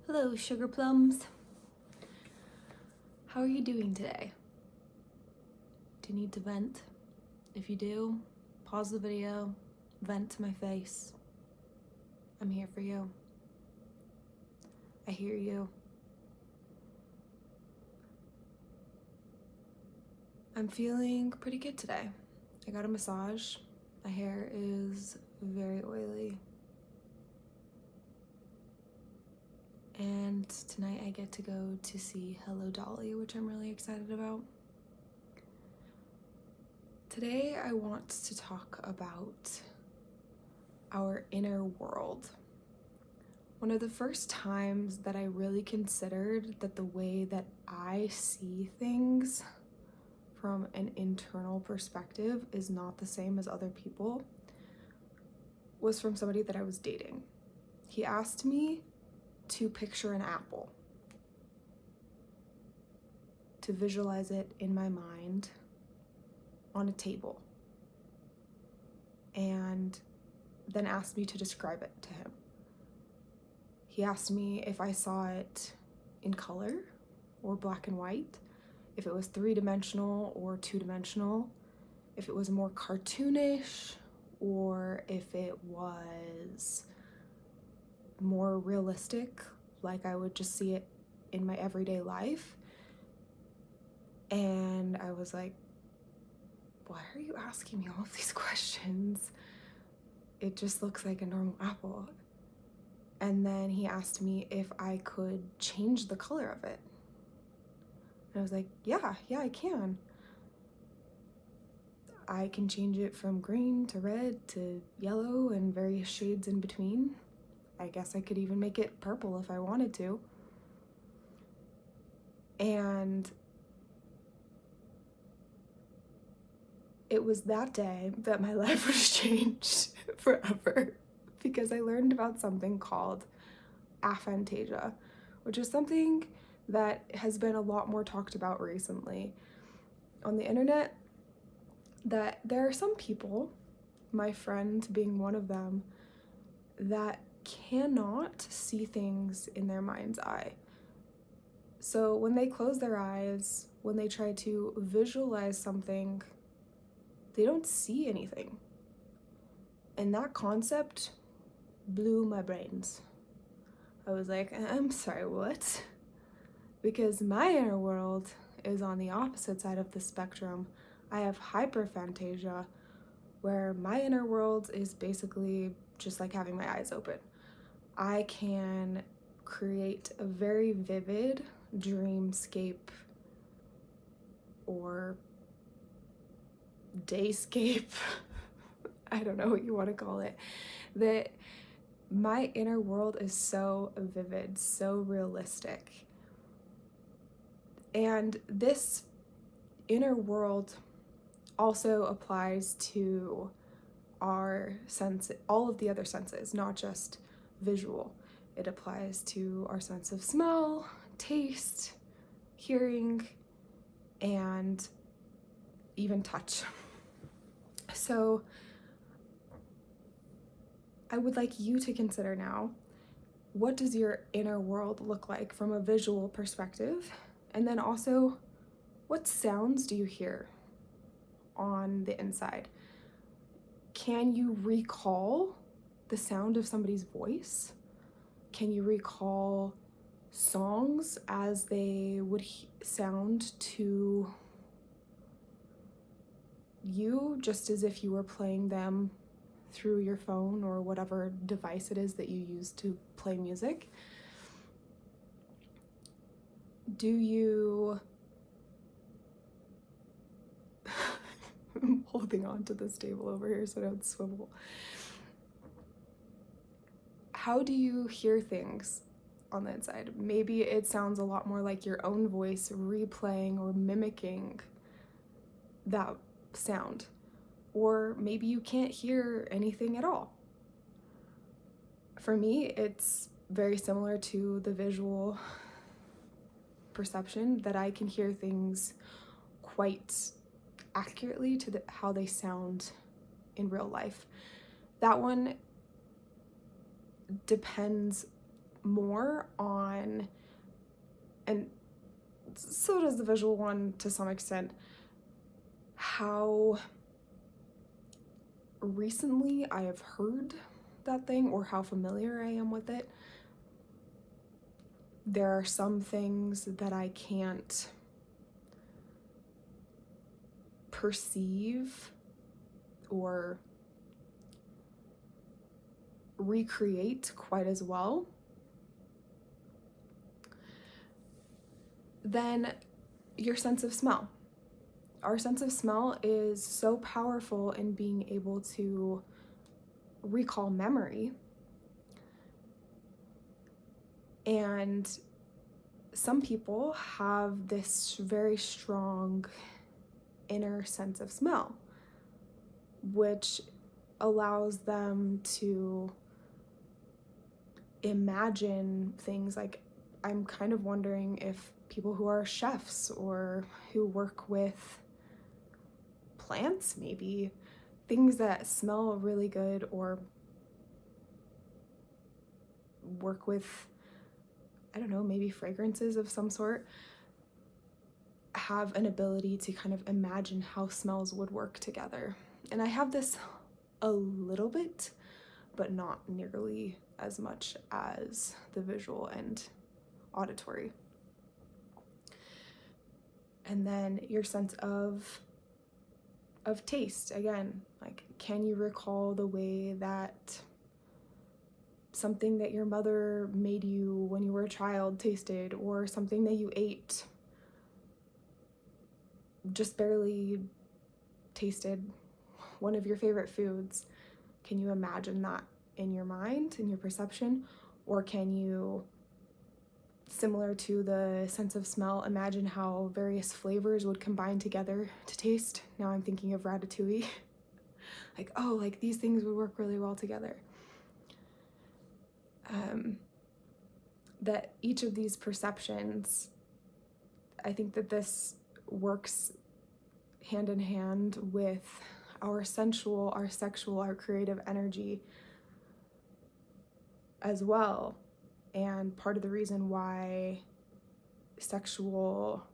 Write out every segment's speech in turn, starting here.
Hello, sugar plums. How are you doing today? Do you need to vent? If you do, pause the video, vent to my face. I'm here for you. I hear you. I'm feeling pretty good today. I got a massage. My hair is very oily. And tonight I get to go to see Hello Dolly, which I'm really excited about. Today I want to talk about our inner world. One of the first times that I really considered that the way that I see things from an internal perspective is not the same as other people was from somebody that I was dating. He asked me to picture an apple, to visualize it in my mind on a table, and then asked me to describe it to him. He asked me if I saw it in color or black and white, if it was 3-dimensional or 2-dimensional, if it was more cartoonish, or if it was more realistic, like I would just see it in my everyday life. And I was like, why are you asking me all of these questions? It just looks like a normal apple. And then he asked me if I could change the color of it. And I was like, yeah, I can. I can change it from green to red to yellow and various shades in between. I guess I could even make it purple if I wanted to. And it was that day that my life was changed forever, because I learned about something called Aphantasia, which is something that has been a lot more talked about recently on the internet, that there are some people, my friend being one of them, that cannot see things in their mind's eye. So when they close their eyes, when they try to visualize something, they don't see anything. And that concept blew my brains. I was like, I'm sorry, what? Because my inner world is on the opposite side of the spectrum. I have hyperphantasia, where my inner world is basically just like having my eyes open. I can create a very vivid dreamscape or dayscape, I don't know what you want to call it, that my inner world is so vivid, so realistic. And this inner world also applies to our sense, all of the other senses, not just visual. It applies to our sense of smell, taste, hearing, and even touch. So I would like you to consider now, what does your inner world look like from a visual perspective? And then also, what sounds do you hear on the inside? Can you recall the sound of somebody's voice? Can you recall songs as they would sound to you, just as if you were playing them through your phone or whatever device it is that you use to play music? Do you I'm holding on to this table over here so I don't swivel. How do you hear things on the inside? Maybe it sounds a lot more like your own voice replaying or mimicking that sound. Or maybe you can't hear anything at all. For me, it's very similar to the visual perception, that I can hear things quite accurately to how they sound in real life. That one depends more on, and so does the visual one to some extent, how recently I have heard that thing or how familiar I am with it. There are some things that I can't perceive or recreate quite as well. Then your sense of smell. Our sense of smell is so powerful in being able to recall memory. And some people have this very strong inner sense of smell, which allows them to imagine things. Like, I'm kind of wondering if people who are chefs or who work with plants, maybe things that smell really good, or work with, I don't know, maybe fragrances of some sort, have an ability to kind of imagine how smells would work together. And I have this a little bit, but not nearly as much as the visual and auditory. And then your sense of taste, again, like, can you recall the way that something that your mother made you when you were a child tasted, or something that you ate, just barely tasted, one of your favorite foods? Can you imagine that in your mind, in your perception? Or can you, similar to the sense of smell, imagine how various flavors would combine together to taste? Now I'm thinking of Ratatouille. Like, oh, like these things would work really well together. That each of these perceptions, I think that this works hand in hand with our sensual, our sexual, our creative energy as well. And part of the reason why sexual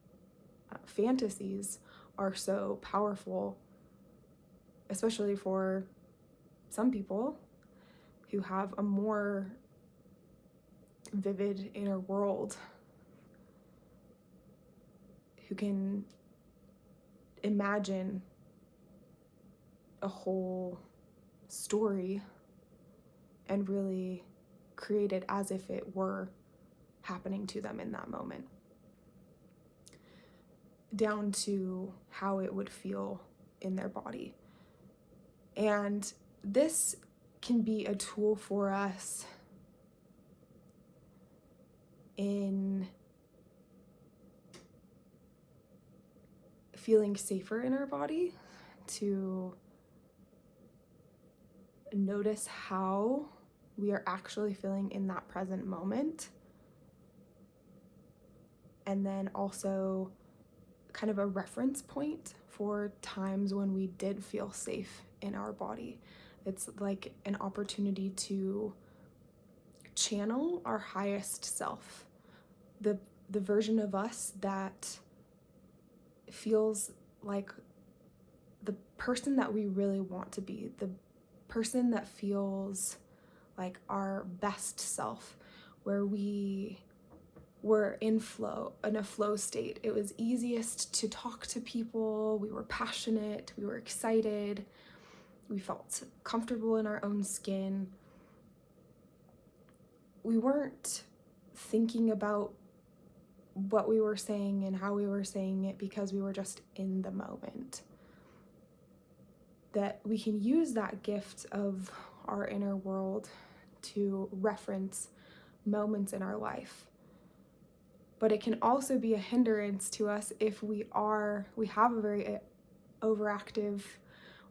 fantasies are so powerful, especially for some people who have a more vivid inner world, who can imagine a whole story and really create it as if it were happening to them in that moment, down to how it would feel in their body. And this can be a tool for us in feeling safer in our body, to notice how we are actually feeling in that present moment. And then also kind of a reference point for times when we did feel safe in our body. It's like an opportunity to channel our highest self, the version of us that feels like the person that we really want to be, the person that feels like our best self, where we were in a flow state. It was easiest to talk to people. We were passionate, we were excited, we felt comfortable in our own skin. We weren't thinking about what we were saying and how we were saying it because we were just in the moment. That we can use that gift of our inner world to reference moments in our life. But it can also be a hindrance to us if we have a very overactive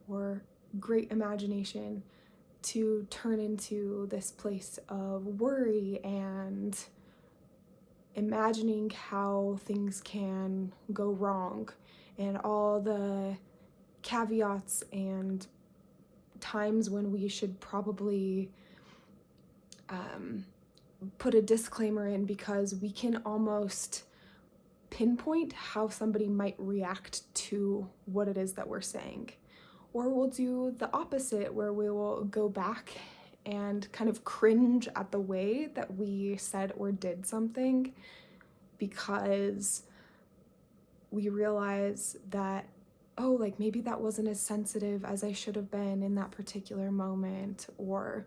or great imagination, to turn into this place of worry and imagining how things can go wrong, and all the caveats and times when we should probably put a disclaimer in because we can almost pinpoint how somebody might react to what it is that we're saying. Or we'll do the opposite, where we will go back and kind of cringe at the way that we said or did something, because we realize that, oh, like maybe that wasn't as sensitive as I should have been in that particular moment, or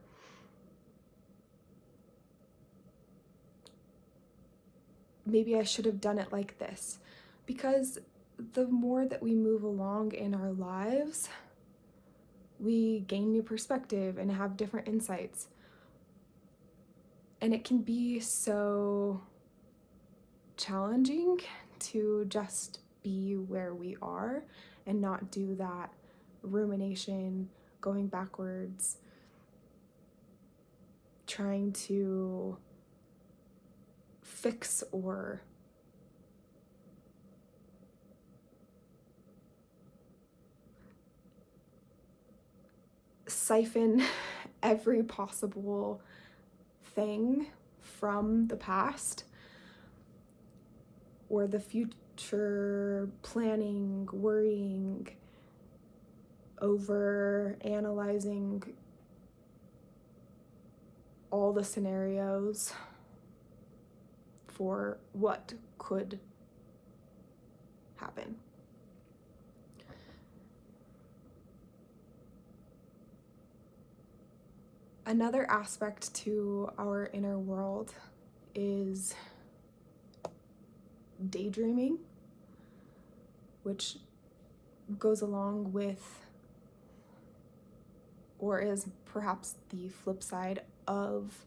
maybe I should have done it like this. Because the more that we move along in our lives, we gain new perspective and have different insights. And it can be so challenging to just be where we are and not do that rumination, going backwards, trying to fix or siphon every possible thing from the past or the future, planning, worrying, over analyzing all the scenarios for what could happen. Another aspect to our inner world is daydreaming, which goes along with, or is perhaps the flip side of,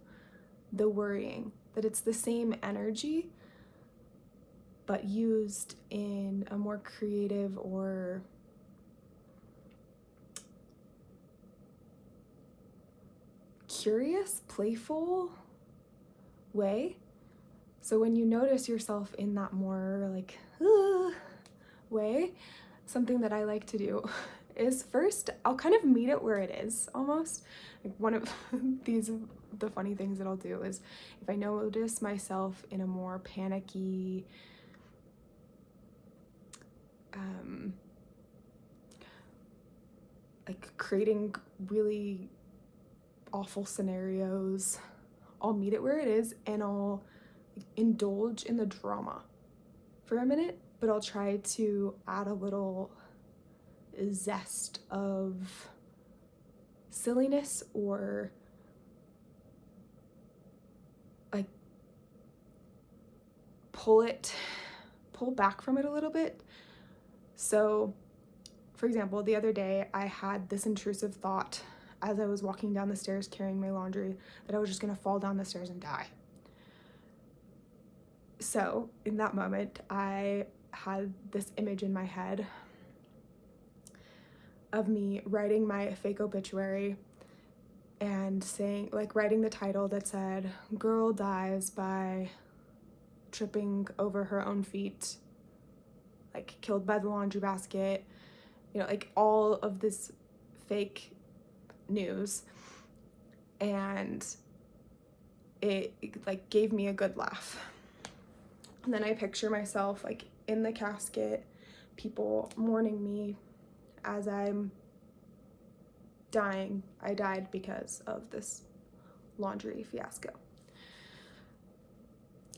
the worrying. That it's the same energy, but used in a more creative or curious, playful way. So when you notice yourself in that more like way, something that I like to do is first I'll kind of meet it where it is almost. Like one of the funny things that I'll do is if I notice myself in a more panicky, like creating really awful scenarios, I'll meet it where it is and I'll indulge in the drama for a minute, but I'll try to add a little zest of silliness or like pull back from it a little bit. So, for example, the other day I had this intrusive thought as I was walking down the stairs carrying my laundry that I was just gonna fall down the stairs and die. So in that moment, I had this image in my head of me writing my fake obituary and saying, like, writing the title that said, "Girl dies by tripping over her own feet, like killed by the laundry basket," you know, like all of this fake news. And it like gave me a good laugh. And then I picture myself like in the casket, people mourning me as I'm dying. I died because of this laundry fiasco.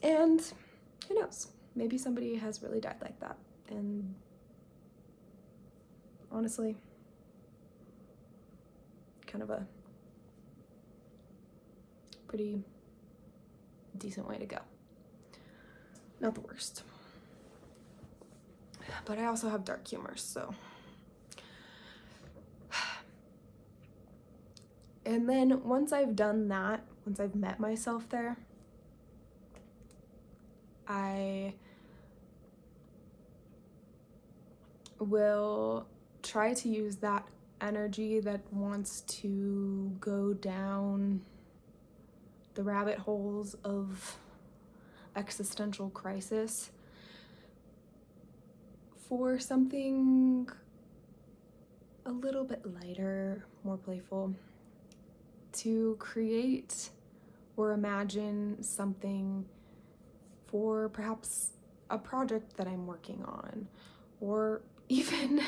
And who knows, maybe somebody has really died like that. And honestly, kind of a pretty decent way to go. Not the worst. But I also have dark humor, so. And then once I've done that, once I've met myself there, I will try to use that energy that wants to go down the rabbit holes of existential crisis for something a little bit lighter, more playful, to create or imagine something for perhaps a project that I'm working on, or even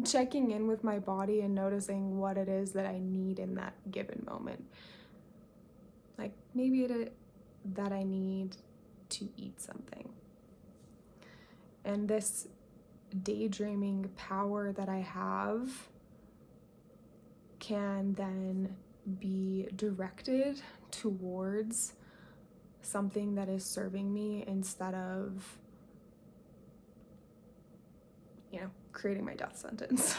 checking in with my body and noticing what it is that I need in that given moment. Like maybe that I need to eat something. And this daydreaming power that I have can then be directed towards something that is serving me instead of, creating my death sentence.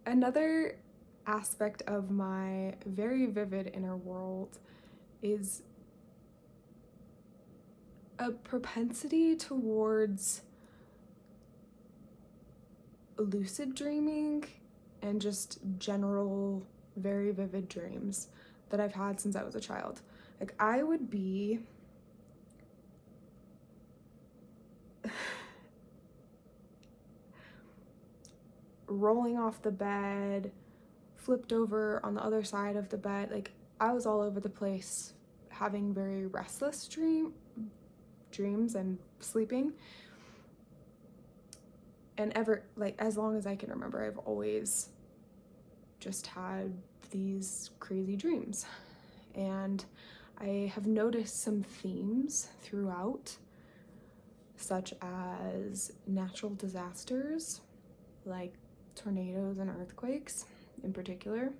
Another aspect of my very vivid inner world is a propensity towards lucid dreaming and just general very vivid dreams that I've had since I was a child. Like I would be rolling off the bed, flipped over on the other side of the bed. Like I was all over the place, having very restless dreams and sleeping. And as long as I can remember, I've always just had these crazy dreams. And I have noticed some themes throughout, such as natural disasters, like tornadoes and earthquakes in particular.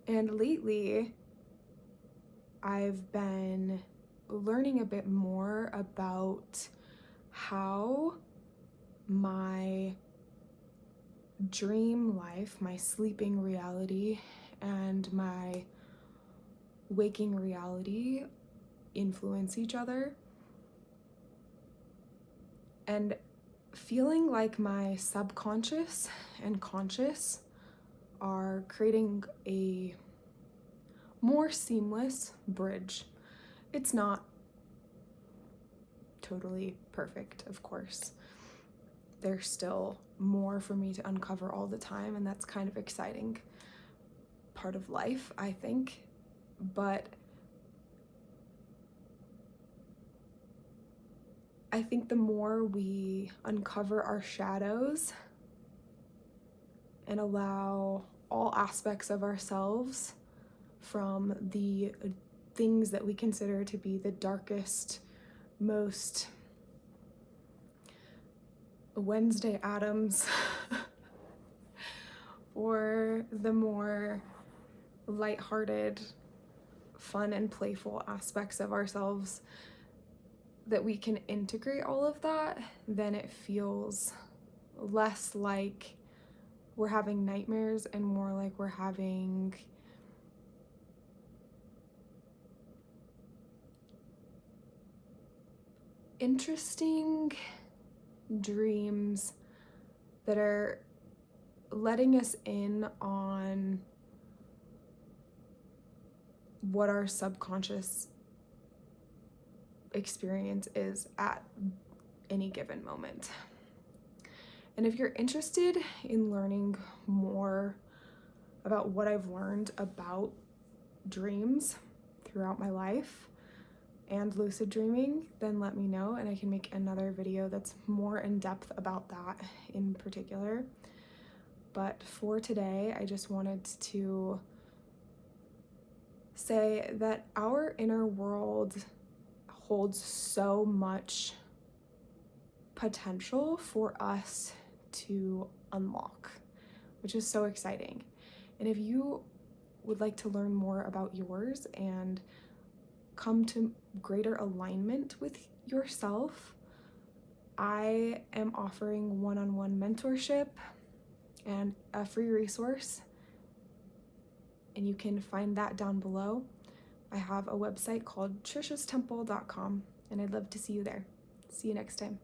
And lately, I've been learning a bit more about how my dream life, my sleeping reality, and my waking reality influence each other. And feeling like my subconscious and conscious are creating a more seamless bridge. It's not totally perfect, of course. There's still more for me to uncover all the time, and that's kind of exciting part of life, I think. But I think the more we uncover our shadows and allow all aspects of ourselves, from the things that we consider to be the darkest, most Wednesday Addams, or the more lighthearted, fun and playful aspects of ourselves, that we can integrate all of that, then it feels less like we're having nightmares and more like we're having interesting dreams that are letting us in on what our subconscious experience is at any given moment. And if you're interested in learning more about what I've learned about dreams throughout my life and lucid dreaming, then let me know and I can make another video that's more in depth about that in particular. But for today, I just wanted to say that our inner world holds so much potential for us to unlock, which is so exciting. And if you would like to learn more about yours and come to greater alignment with yourself, I am offering one-on-one mentorship and a free resource, and you can find that down below. I have a website called trishastemple.com, and I'd love to see you there. See you next time.